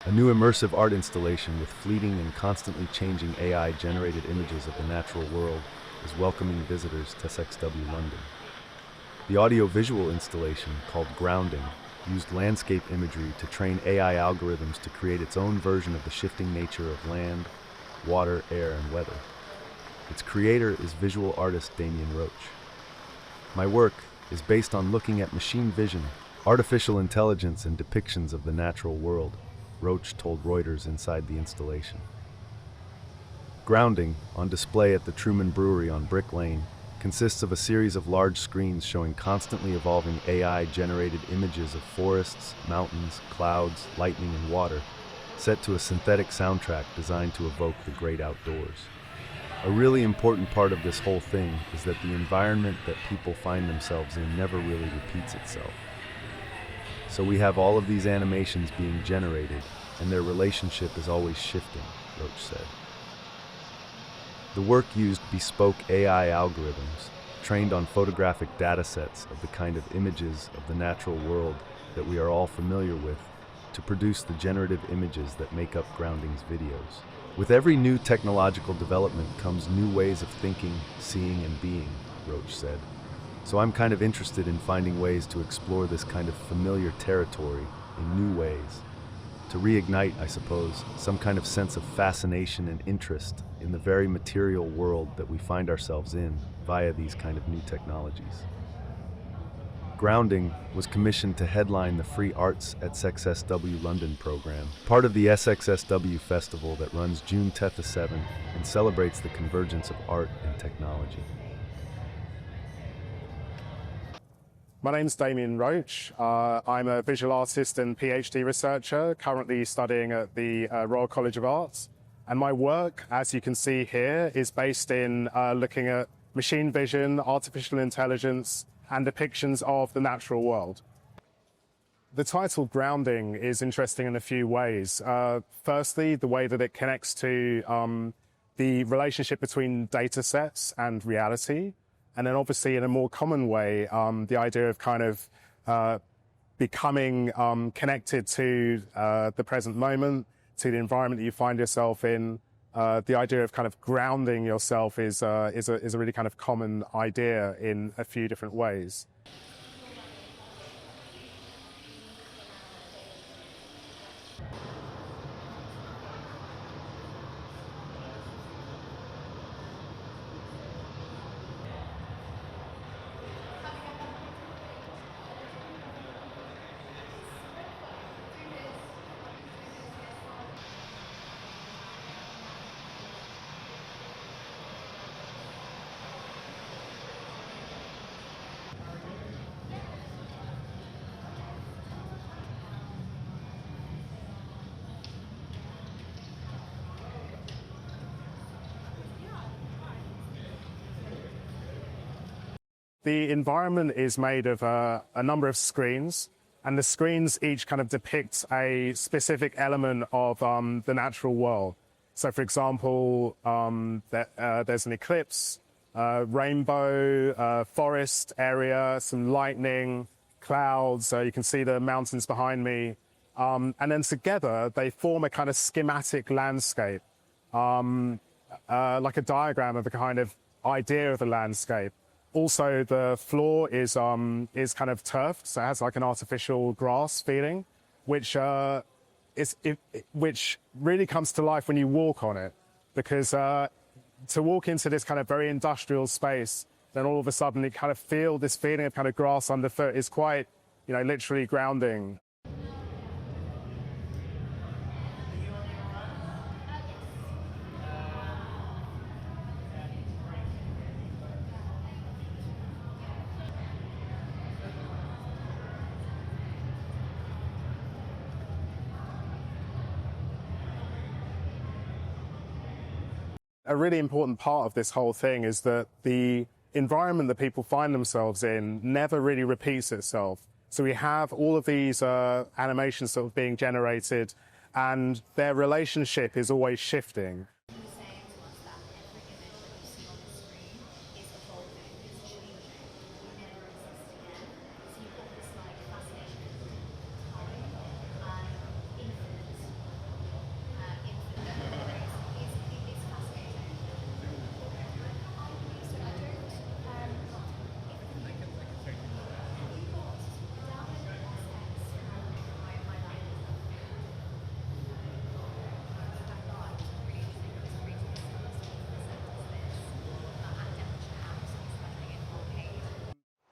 A new immersive art installation with fleeting and constantly changing AI-generated images of the natural world is welcoming visitors to SXW London. The audio-visual installation, called Grounding, used landscape imagery to train AI algorithms to create its own version of the shifting nature of land, water, air, and weather. Its creator is visual artist Damien Roach. My work is based on looking at machine vision, artificial intelligence, and depictions of the natural world, Roach told Reuters inside the installation. Grounding, on display at the Truman Brewery on Brick Lane, consists of a series of large screens showing constantly evolving AI-generated images of forests, mountains, clouds, lightning, and water, set to a synthetic soundtrack designed to evoke the great outdoors. A really important part of this whole thing is that the environment that people find themselves in never really repeats itself. So we have all of these animations being generated, and their relationship is always shifting, Roach said. The work used bespoke AI algorithms, trained on photographic datasets of the kind of images of the natural world that we are all familiar with, to produce the generative images that make up Grounding's videos. With every new technological development comes new ways of thinking, seeing, and being, Roach said. So I'm kind of interested in finding ways to explore this kind of familiar territory in new ways. To reignite, I suppose, some kind of sense of fascination and interest in the very material world that we find ourselves in via these kind of new technologies. Grounding was commissioned to headline the Free Arts at SXSW London program, part of the SXSW festival that runs June 10th to 7th and celebrates the convergence of art and technology. My name's Damien Roach. I'm a visual artist and PhD researcher, currently studying at the Royal College of Arts. And my work, as you can see here, is based in looking at machine vision, artificial intelligence, and depictions of the natural world. The title Grounding is interesting in a few ways. Firstly, the way that it connects to the relationship between data sets and reality. And then obviously in a more common way, the idea of kind of becoming connected to the present moment, to the environment that you find yourself in. The idea of kind of grounding yourself is a really kind of common idea in a few different ways. The environment is made of a number of screens, and the screens each kind of depict a specific element of the natural world. So, for example, there's an eclipse, rainbow, forest area, some lightning, clouds. You can see the mountains behind me. And then together, they form a kind of schematic landscape, like a diagram of a kind of idea of the landscape. Also, the floor is kind of turfed, so it has like an artificial grass feeling, which which really comes to life when you walk on it. Because to walk into this kind of very industrial space, then all of a sudden you kind of feel this feeling of kind of grass underfoot is quite, literally grounding. A really important part of this whole thing is that the environment that people find themselves in never really repeats itself. So we have all of these animations sort of being generated, and their relationship is always shifting.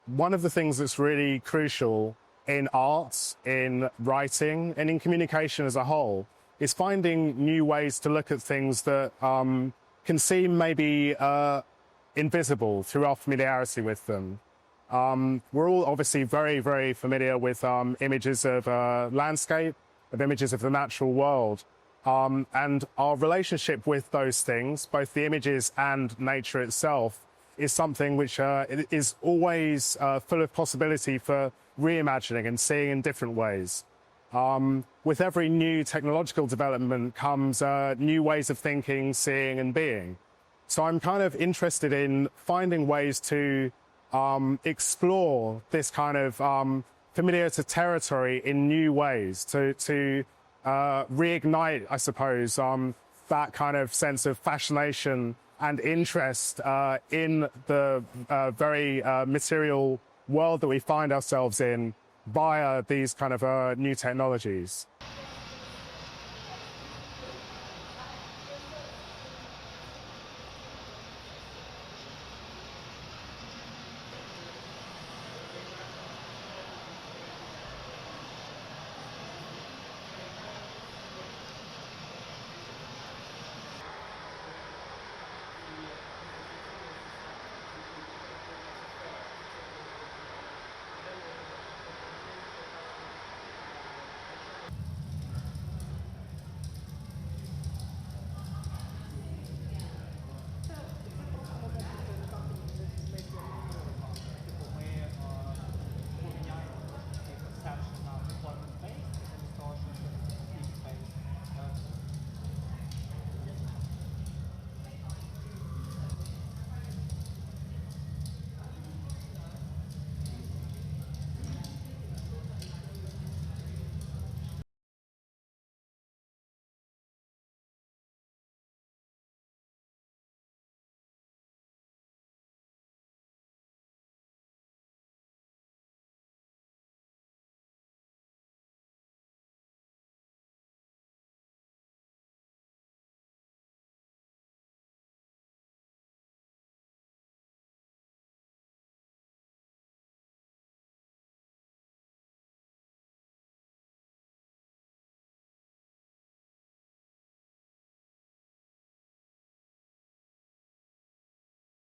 one of the things that's really crucial in art, in writing, and in communication as a whole is finding new ways to look at things that can seem maybe invisible through our familiarity with them. We're all obviously very, very familiar with images of landscape, of images of the natural world. And our relationship with those things, both the images and nature itself, is something which is always full of possibility for reimagining and seeing in different ways. With every new technological development comes new ways of thinking, seeing, and being. So I'm kind of interested in finding ways to explore this kind of familiar to territory in new ways, to reignite, I suppose, that kind of sense of fascination and interest in the very material world that we find ourselves in via these kind of new technologies.